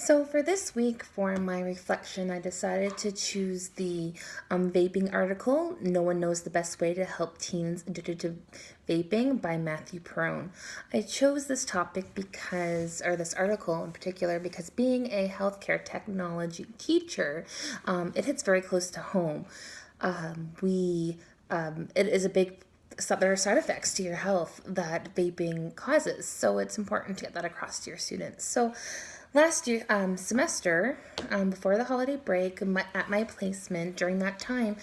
So for this week, for my reflection, I decided to choose the vaping article, No One Knows the Best Way to Help Teens Addicted to Vaping by Matthew Perrone. I chose this topic this article in particular, because being a healthcare technology teacher, it hits very close to home. It is a big there are side effects to your health that vaping causes, so it's important to get that across to your students. So last year semester, before the holiday break, at my placement during that time,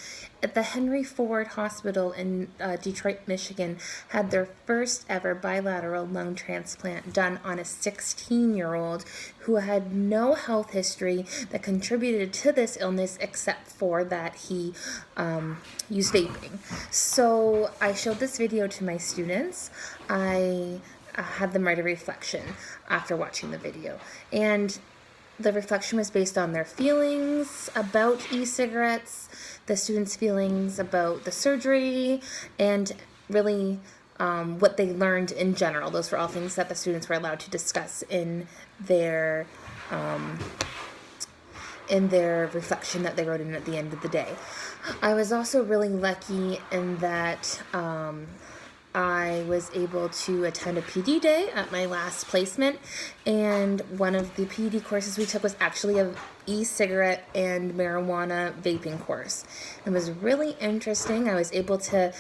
at the Henry Ford Hospital in Detroit, Michigan, had their first ever bilateral lung transplant done on a 16-year-old who had no health history that contributed to this illness except for that he used vaping. So I showed this video to my students. I had them write a reflection after watching the video. And the reflection was based on their feelings about e-cigarettes, the students' feelings about the surgery, and really what they learned in general. Those were all things that the students were allowed to discuss in their reflection that they wrote in at the end of the day. I was also really lucky in that I was able to attend a PD day at my last placement, and one of the PD courses we took was actually a e-cigarette and marijuana vaping course. It was really interesting. I was able to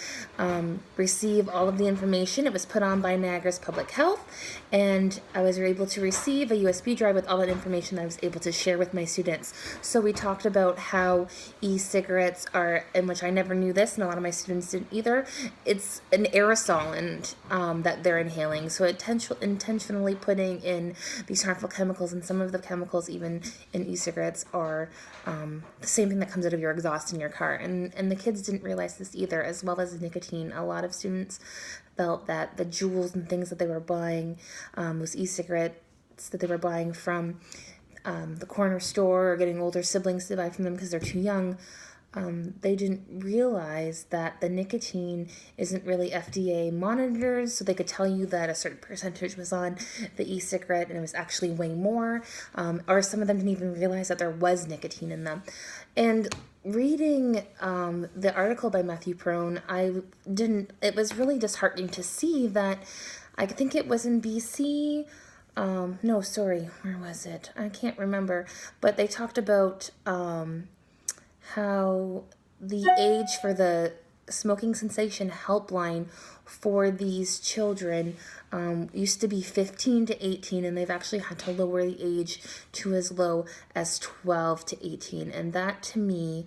receive all of the information. It was put on by Niagara's Public Health, and I was able to receive a USB drive with all that information that I was able to share with my students. So we talked about how e-cigarettes are, in which I never knew this, and a lot of my students didn't either, it's an aerosol and that they're inhaling. So intentionally putting in these harmful chemicals, and some of the chemicals even in e-cigarettes are the same thing that comes out of your exhaust in your car. And the kids didn't realize this either, as well as nicotine. A lot of students felt that the Juuls and things that they were buying, those e-cigarettes that they were buying from the corner store, or getting older siblings to buy from them because they're too young, they didn't realize that the nicotine isn't really FDA monitored, so they could tell you that a certain percentage was on the e-cigarette and it was actually way more, or some of them didn't even realize that there was nicotine in them. And reading the article by Matthew Perrone, it was really disheartening to see that, I think it was in BC, no, sorry, where was it? I can't remember, but they talked about how the age for the smoking cessation helpline for these children used to be 15 to 18, and they've actually had to lower the age to as low as 12 to 18. And that, to me,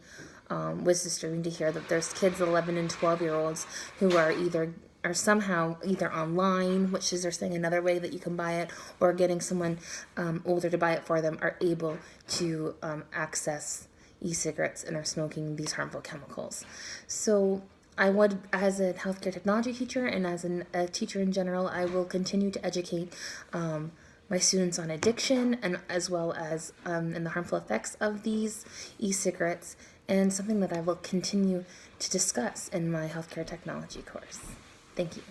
was disturbing to hear, that there's kids, 11 and 12-year-olds, who are somehow either online, which is, they're saying, another way that you can buy it, or getting someone older to buy it for them, are able to access e-cigarettes and are smoking these harmful chemicals. So I would, as a healthcare technology teacher and as a teacher in general, I will continue to educate my students on addiction, and as well as in the harmful effects of these e-cigarettes, and something that I will continue to discuss in my healthcare technology course. Thank you.